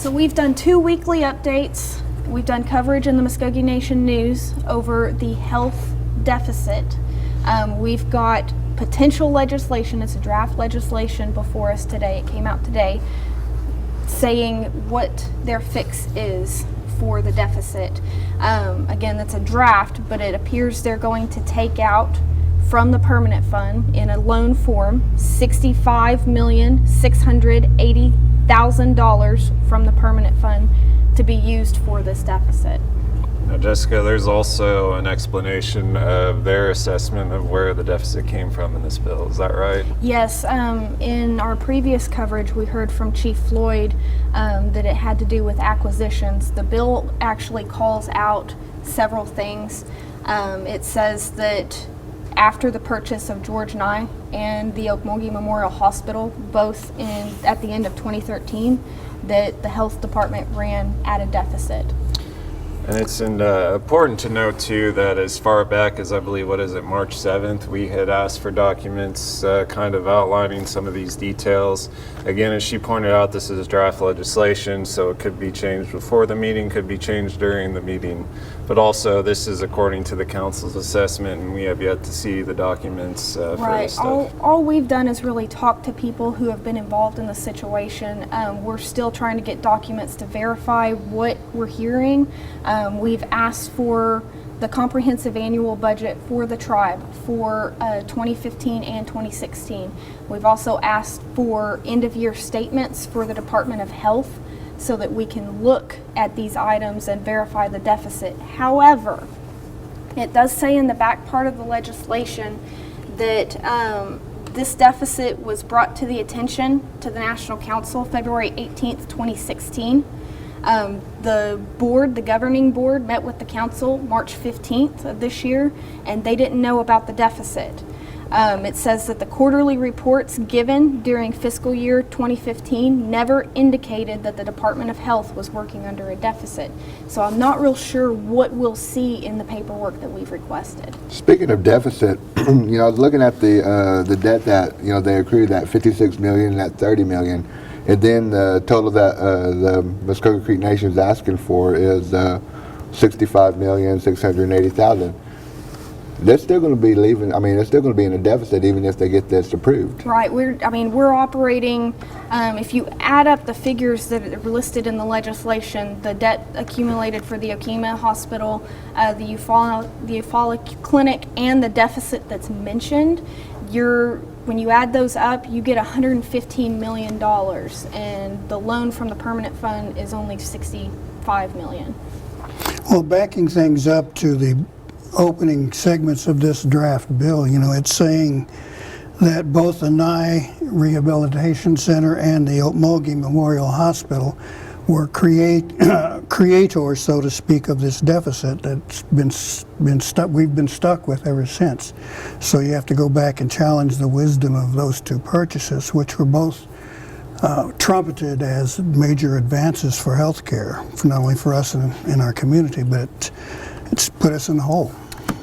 So we've done 2 weekly updates. We've done coverage in the Muskogee Nation News over the health deficit. We've got potential legislation, it's a draft legislation before us today, it came out today, saying what their fix is for the deficit. Again, that's a draft, but it appears they're going to take out from the permanent fund in a loan form $65,680,000 from the permanent fund to be used for this deficit. Now, Jessica, there's also an explanation of their assessment of where the deficit came from in this bill. Is that right? Yes. In our previous coverage, we heard from Chief Floyd that it had to do with acquisitions. The bill actually calls out several things. It says that after the purchase of George Nye and the Okmulgee Memorial Hospital, both at the end of 2013, that the health department ran at a deficit. And it's important to note, too, that as far back as, I believe, March 7th, we had asked for documents kind of outlining some of these details. Again, as she pointed out, this is draft legislation, so it could be changed before the meeting, could be changed during the meeting. But also, this is according to the council's assessment, and we have yet to see the documents for this stuff. All we've done is really talk to people who have been involved in the situation. We're still trying to get documents to verify what we're hearing. We've asked for the comprehensive annual budget for the tribe for 2015 and 2016. We've also asked for end-of-year statements for the Department of Health so that we can look at these items and verify the deficit. However, it does say in the back part of the legislation that this deficit was brought to the attention to the National Council February 18th, 2016. The governing board met with the council March 15th of this year, and they didn't know about the deficit. It says that the quarterly reports given during fiscal year 2015 never indicated that the Department of Health was working under a deficit. So I'm not real sure what we'll see in the paperwork that we've requested. Speaking of deficit, I was looking at the debt that they accrued, that $56 million, that $30 million. And then the total that the Muskogee Creek Nation is asking for is $65,680,000. They're still going to be leaving. I mean, they're still going to be in a deficit even if they get this approved. Right. We're operating. If you add up the figures that are listed in the legislation, the debt accumulated for the Okemah Hospital, the Eufaula Clinic, and the deficit that's mentioned, when you add those up, you get $115 million, and the loan from the permanent fund is only $65 million. Well, backing things up to the opening segments of this draft bill, it's saying that both the Nye Rehabilitation Center and the Okmulgee Memorial Hospital were creators, so to speak, of this deficit that's we've been stuck with ever since. So you have to go back and challenge the wisdom of those two purchases, which were both trumpeted as major advances for healthcare, not only for us in our community, but it's put us in the hole.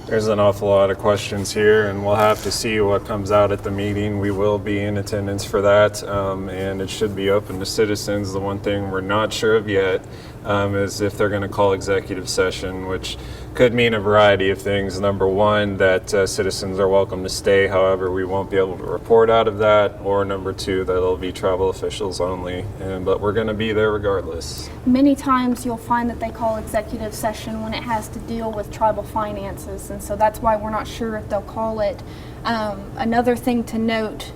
There's an awful lot of questions here, and we'll have to see what comes out at the meeting. We will be in attendance for that, and it should be open to citizens. The one thing we're not sure of yet is if they're going to call executive session, which could mean a variety of things. Number one, that citizens are welcome to stay, however, we won't be able to report out of that. Or number two, that it'll be tribal officials only, but we're going to be there regardless. Many times you'll find that they call executive session when it has to deal with tribal finances, and so that's why we're not sure if they'll call it. Another thing to note,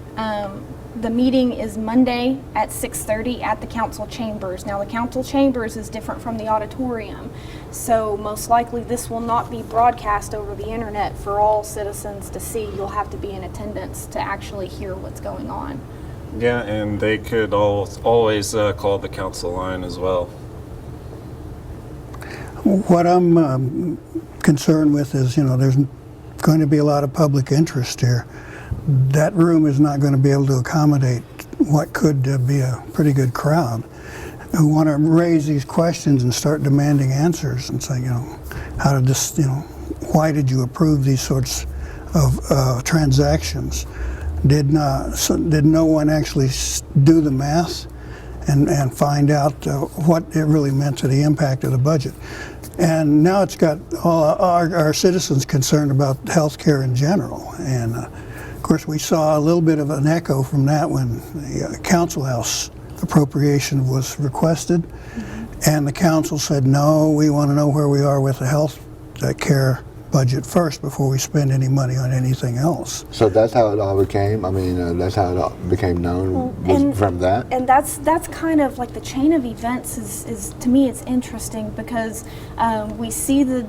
the meeting is Monday at 6:30 at the council chambers. Now the council chambers is different from the auditorium, so most likely this will not be broadcast over the internet for all citizens to see. You'll have to be in attendance to actually hear what's going on. Yeah, and they could always call the council line as well. What I'm concerned with is, there's going to be a lot of public interest here. That room is not going to be able to accommodate what could be a pretty good crowd who want to raise these questions and start demanding answers and say, how did this, why did you approve these sorts of transactions? Did no one actually do the math and find out what it really meant to the impact of the budget. And now it's got all our citizens concerned about health care in general. And of course, we saw a little bit of an echo from that when the Council House appropriation was requested. And the council said, no, we want to know where we are with the health care budget first before we spend any money on anything else. So that's how it all became. I mean, that's how it all became known, was from that. And that's kind of like the chain of events is to me, it's interesting because we see the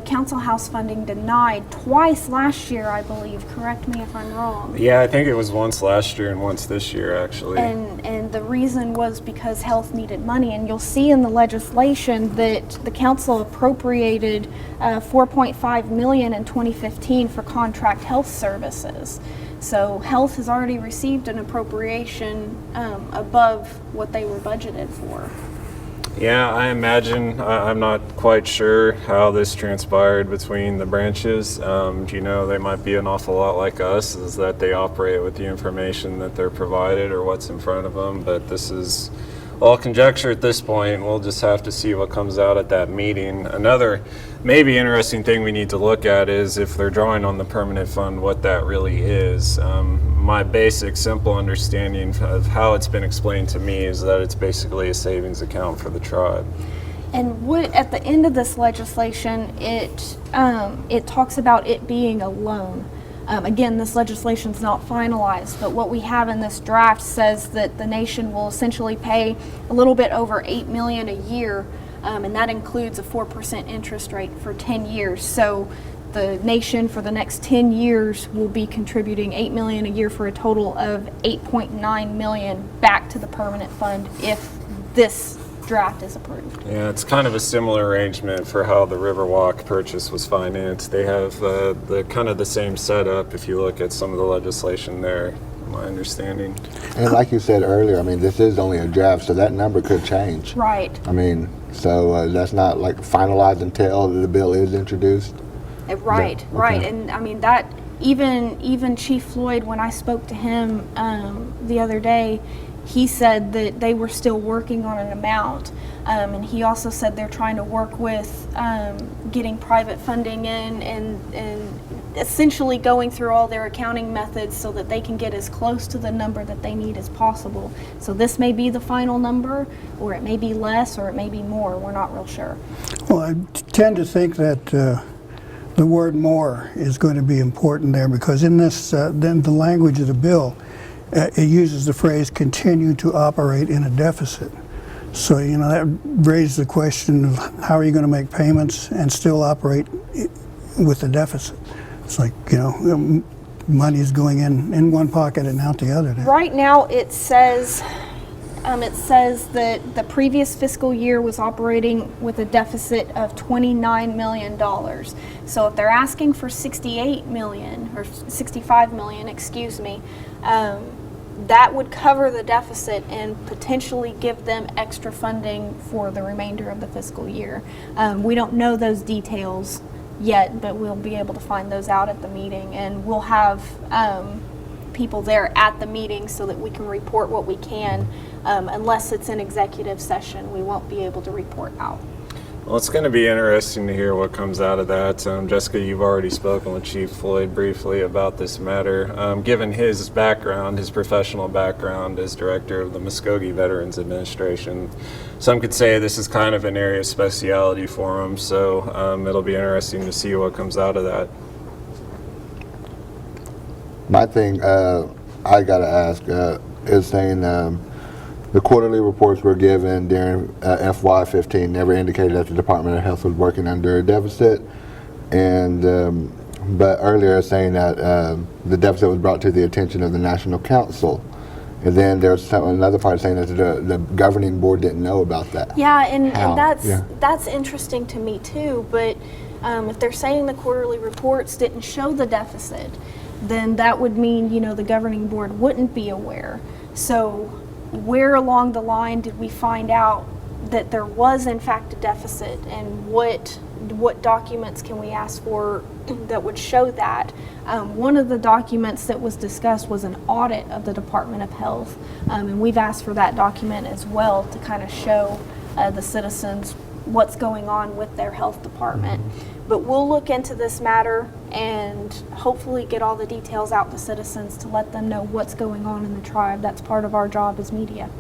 council house funding denied twice last year, I believe. Correct me if I'm wrong. Yeah, I think it was once last year and once this year, actually. And the reason was because health needed money. And you'll see in the legislation that the council appropriated $4.5 million in 2015 for contract health services. So health has already received an appropriation above what they were budgeted for. Yeah, I imagine, I'm not quite sure how this transpired between the branches. You know, they might be an awful lot like us, is that they operate with the information that they're provided or what's in front of them, but this is all conjecture at this point. We'll just have to see what comes out at that meeting. Another maybe interesting thing we need to look at is if they're drawing on the permanent fund, what that really is. My basic, simple understanding of how it's been explained to me is that it's basically a savings account for the tribe. And what at the end of this legislation, it talks about it being a loan. Again, this legislation is not finalized, but what we have in this draft says that the nation will essentially pay a little bit over $8 million a year, and that includes a 4% interest rate for 10 years. So the nation for the next 10 years will be contributing $8 million a year for a total of $8.9 million back to the permanent fund if this draft is approved. Yeah, it's kind of a similar arrangement for how the Riverwalk purchase was financed. They have the kind of the same setup if you look at some of the legislation there, my understanding. And like you said earlier, I mean, this is only a draft, so that number could change. Right. I mean, so that's not like finalized until the bill is introduced. Right, Yeah, right. okay. And I mean, that even Chief Floyd, when I spoke to him the other day, he said that they were still working on an amount. And he also said they're trying to work with getting private funding in and essentially going through all their accounting methods so that they can get as close to the number that they need as possible. So this may be the final number, or it may be less, or it may be more. We're not real sure. Well, I tend to think that the word more is going to be important there, because in this, then the language of the bill, it uses the phrase continue to operate in a deficit. So, you know, that raises the question of how are you going to make payments and still operate with a deficit? It's like, you know, money is going in one pocket and out the other. Right now it says that the previous fiscal year was operating with a deficit of $29 million. So if they're asking for 68 million or 65 million, excuse me, that would cover the deficit and potentially give them extra funding for the remainder of the fiscal year. We don't know those details yet, but we'll be able to find those out at the meeting, and we'll have people there at the meeting so that we can report what we can. Unless it's an executive session, we won't be able to report out. Well, it's going to be interesting to hear what comes out of that. Jessica, you've already spoken with Chief Floyd briefly about this matter. Given his background, his professional background as director of the Muskogee Veterans Administration, some could say this is kind of an area of speciality for him, so it'll be interesting to see what comes out of that. My thing I got to ask is saying the quarterly reports were given during FY15 never indicated that the Department of Health was working under a deficit, and but earlier saying that the deficit was brought to the attention of the National Council, and then there's another part saying that the governing board didn't know about that. Yeah, and Yeah. that's interesting to me too, but if they're saying the quarterly reports didn't show the deficit, then that would mean, you know, the governing board wouldn't be aware. So where along the line did we find out that there was in fact a deficit, and what what documents can we ask for that would show that. One of the documents that was discussed was an audit of the Department of Health, and we've asked for that document as well to kind of show the citizens what's going on with their health department. But we'll look into this matter and hopefully get all the details out to citizens to let them know what's going on in the tribe. That's part of our job as media.